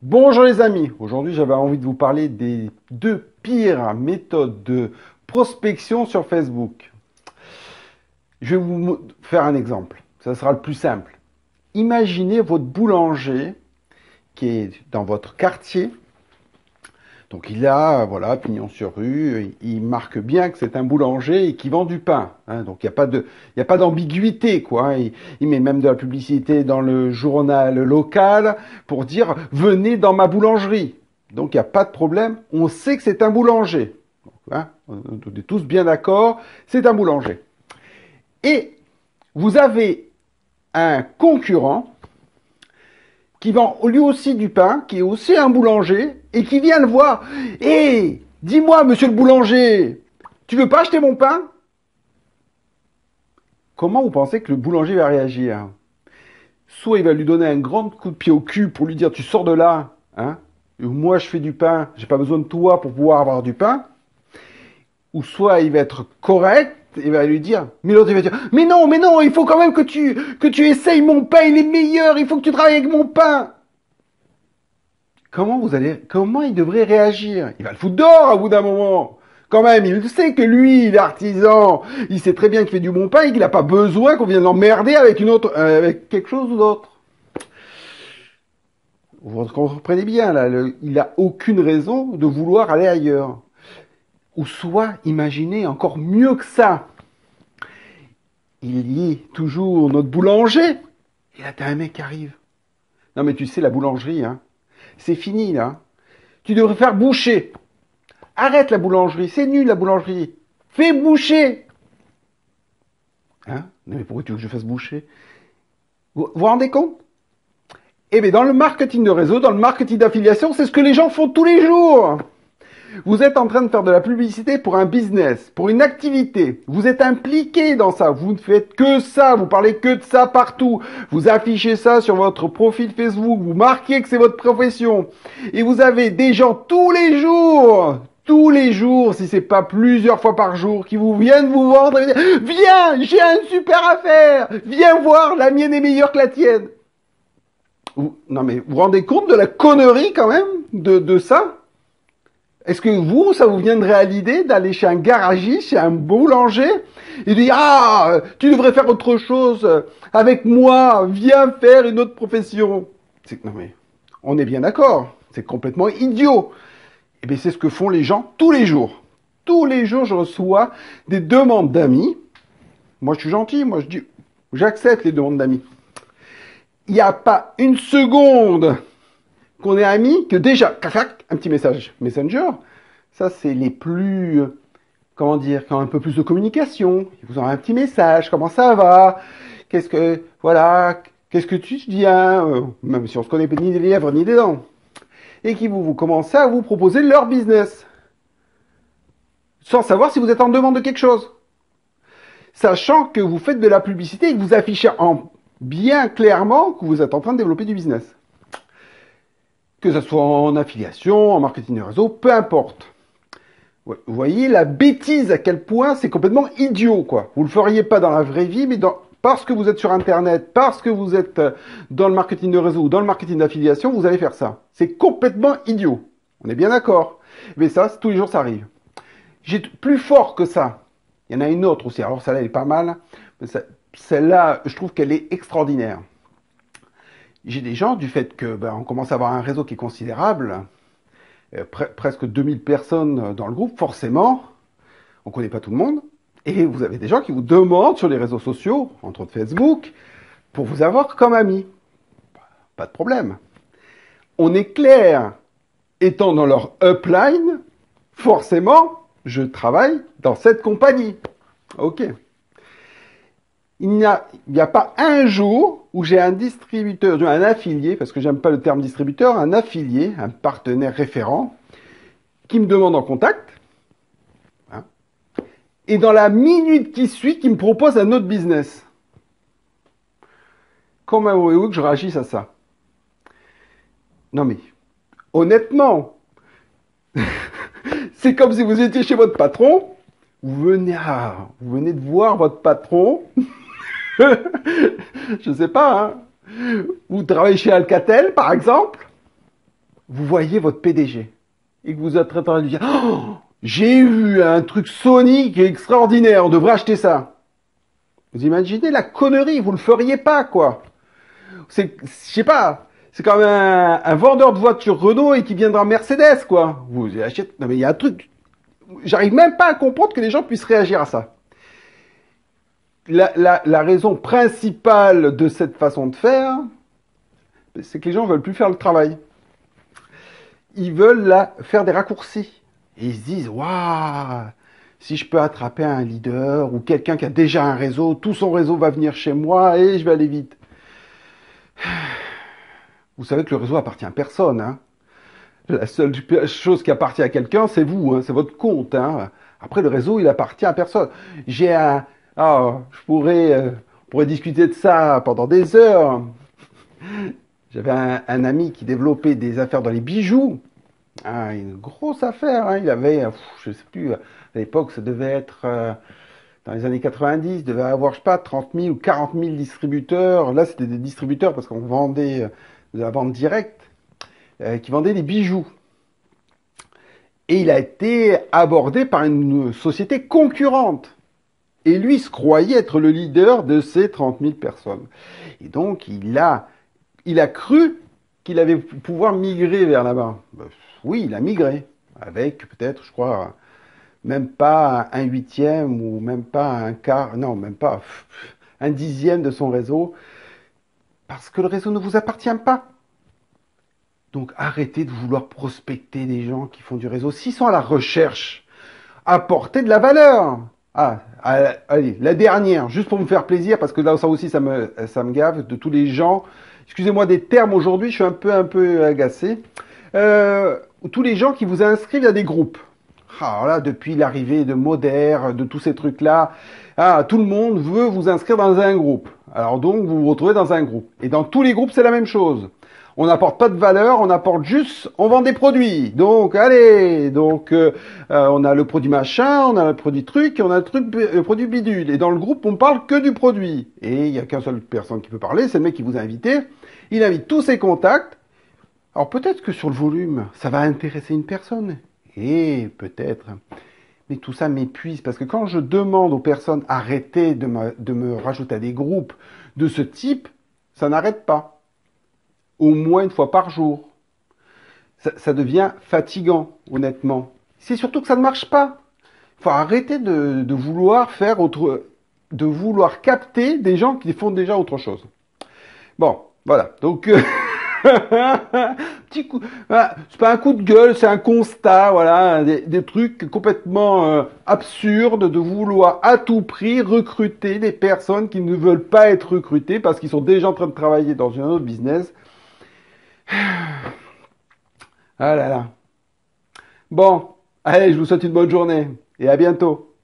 Bonjour les amis, aujourd'hui j'avais envie de vous parler des deux pires méthodes de prospection sur Facebook. Je vais vous faire un exemple, ça sera le plus simple. Imaginez votre boulanger qui est dans votre quartier. Donc il a, voilà, pignon sur rue, il marque bien que c'est un boulanger et qui vend du pain. Donc il n'y a pas d'ambiguïté, quoi. Il met même de la publicité dans le journal local pour dire venez dans ma boulangerie. Donc il n'y a pas de problème, on sait que c'est un boulanger. On est tous bien d'accord, c'est un boulanger. Et vous avez un concurrent qui vend lui aussi du pain, qui est aussi un boulanger, et qui vient le voir. Hé, dis-moi, monsieur le boulanger, tu veux pas acheter mon pain? Comment vous pensez que le boulanger va réagir? Soit il va lui donner un grand coup de pied au cul pour lui dire tu sors de là, hein, moi je fais du pain, j'ai pas besoin de toi pour pouvoir avoir du pain. Ou soit il va être correct, il va lui dire, mais l'autre il va dire, mais non, il faut quand même que tu essayes mon pain, il est meilleur, il faut que tu travailles avec mon pain. Comment il devrait réagir? Il va le foutre dehors à bout d'un moment. Quand même, il sait que lui, il est artisan, il sait très bien qu'il fait du bon pain et qu'il n'a pas besoin qu'on vienne l'emmerder avec avec quelque chose d'autre. Vous comprenez bien, là, il n'a aucune raison de vouloir aller ailleurs. Ou soit, imaginez encore mieux que ça. Il y est toujours notre boulanger. Et là, t'as un mec qui arrive. Non, mais tu sais, la boulangerie, hein, c'est fini, là. Tu devrais faire boucher. Arrête la boulangerie, c'est nul la boulangerie. Fais boucher. Hein? Mais pourquoi tu veux que je fasse boucher? Vous vous rendez compte? Eh bien, dans le marketing de réseau, dans le marketing d'affiliation, c'est ce que les gens font tous les jours. Vous êtes en train de faire de la publicité pour un business, pour une activité. Vous êtes impliqué dans ça. Vous ne faites que ça. Vous parlez que de ça partout. Vous affichez ça sur votre profil Facebook. Vous marquez que c'est votre profession. Et vous avez des gens tous les jours, si c'est pas plusieurs fois par jour, qui vous viennent vous vendre et dire, viens, j'ai une super affaire. Viens voir, la mienne est meilleure que la tienne. Non mais, vous vous rendez compte de la connerie quand même de ça? Est-ce que vous, ça vous viendrait à l'idée d'aller chez un garagiste, chez un boulanger, et de dire, ah, tu devrais faire autre chose avec moi, viens faire une autre profession. Non mais, on est bien d'accord, c'est complètement idiot. Eh bien, c'est ce que font les gens tous les jours. Tous les jours, je reçois des demandes d'amis. Moi, je suis gentil, moi, je dis, j'accepte les demandes d'amis. Il n'y a pas une seconde qu'on est amis, que déjà, clac, un petit message Messenger, ça c'est les plus, comment dire, quand un peu plus de communication, ils vous envoient un petit message, comment ça va, qu'est-ce que tu viens, même si on se connaît ni des lèvres ni des dents, et qui vous commencez à vous proposer leur business, sans savoir si vous êtes en demande de quelque chose, sachant que vous faites de la publicité et que vous affichez bien clairement que vous êtes en train de développer du business. Que ce soit en affiliation, en marketing de réseau, peu importe. Vous voyez la bêtise à quel point c'est complètement idiot, quoi. Vous le feriez pas dans la vraie vie, mais parce que vous êtes sur Internet, parce que vous êtes dans le marketing de réseau ou dans le marketing d'affiliation, vous allez faire ça. C'est complètement idiot. On est bien d'accord. Mais ça, tous les jours, ça arrive. J'ai plus fort que ça. Il y en a une autre aussi. Alors celle-là, elle est pas mal. Mais celle-là, je trouve qu'elle est extraordinaire. J'ai des gens, du fait que on commence à avoir un réseau qui est considérable, presque 2000 personnes dans le groupe, forcément, on ne connaît pas tout le monde, et vous avez des gens qui vous demandent sur les réseaux sociaux, entre autres Facebook, pour vous avoir comme ami. Pas de problème. On est clair, étant dans leur upline, forcément, je travaille dans cette compagnie. Ok. Il n'y a pas un jour où j'ai un distributeur, un affilié, parce que j'aime pas le terme distributeur, un affilié, un partenaire référent, qui me demande en contact, hein, et dans la minute qui suit, qui me propose un autre business. Comment voulez-vous que je réagisse à ça? Non mais, honnêtement, c'est comme si vous étiez chez votre patron, vous venez de voir votre patron, je sais pas, hein. Vous travaillez chez Alcatel, par exemple. vous voyez votre PDG et que vous êtes en train de lui dire oh, j'ai vu un truc Sony qui est extraordinaire, on devrait acheter ça. Vous imaginez la connerie, vous le feriez pas, quoi. C'est, je sais pas, c'est comme un vendeur de voitures Renault et qui viendra Mercedes, quoi. Vous achetez, non mais il y a un truc, j'arrive même pas à comprendre que les gens puissent réagir à ça. La raison principale de cette façon de faire, c'est que les gens veulent plus faire le travail. Ils veulent faire des raccourcis. Et ils se disent, waouh, si je peux attraper un leader ou quelqu'un qui a déjà un réseau, tout son réseau va venir chez moi et je vais aller vite. Vous savez que le réseau appartient à personne. Hein. La seule chose qui appartient à quelqu'un, c'est vous, hein, c'est votre compte. Hein. Après, le réseau, il appartient à personne. J'ai un... Oh, on pourrait discuter de ça pendant des heures. J'avais un ami qui développait des affaires dans les bijoux. Ah, une grosse affaire. Hein. Il avait, je sais plus, à l'époque, ça devait être dans les années 90, il devait avoir, je sais pas, 30 000 ou 40 000 distributeurs. Là, c'était des distributeurs parce qu'on vendait de la vente directe, qui vendaient des bijoux. Et il a été abordé par une société concurrente. Et lui se croyait être le leader de ces 30 000 personnes. Et donc, il a cru qu'il allait pouvoir migrer vers là-bas. Oui, il a migré. Avec peut-être, je crois, même pas un huitième ou même pas un quart, non, même pas un dixième de son réseau. Parce que le réseau ne vous appartient pas. Donc arrêtez de vouloir prospecter des gens qui font du réseau. S'ils sont à la recherche, apportez de la valeur. Ah, allez, la dernière, juste pour me faire plaisir, parce que là, ça aussi, ça me gave, de tous les gens. Excusez-moi des termes aujourd'hui, je suis un peu agacé. Tous les gens qui vous inscrivent à des groupes. Ah, là, depuis l'arrivée de Moder, de tous ces trucs-là, tout le monde veut vous inscrire dans un groupe. Alors donc, vous vous retrouvez dans un groupe. Et dans tous les groupes, c'est la même chose. On n'apporte pas de valeur, on apporte juste, on vend des produits. Donc, allez, on a le produit machin, on a le produit truc, et on a le produit bidule. Et dans le groupe, on parle que du produit. Et il n'y a qu'une seule personne qui peut parler, c'est le mec qui vous a invité. Il invite tous ses contacts. Alors peut-être que sur le volume, ça va intéresser une personne. Et peut-être. Mais tout ça m'épuise parce que quand je demande aux personnes arrêtez de me rajouter à des groupes de ce type, ça n'arrête pas. Au moins une fois par jour. Ça devient fatigant, honnêtement. C'est surtout que ça ne marche pas. Il faut arrêter de vouloir de vouloir capter des gens qui font déjà autre chose. Bon, voilà. Donc, petit coup, voilà. C'est pas un coup de gueule, c'est un constat, voilà, des trucs complètement absurdes de vouloir à tout prix recruter des personnes qui ne veulent pas être recrutées parce qu'ils sont déjà en train de travailler dans un autre business. Ah là là. Bon, allez, je vous souhaite une bonne journée et à bientôt.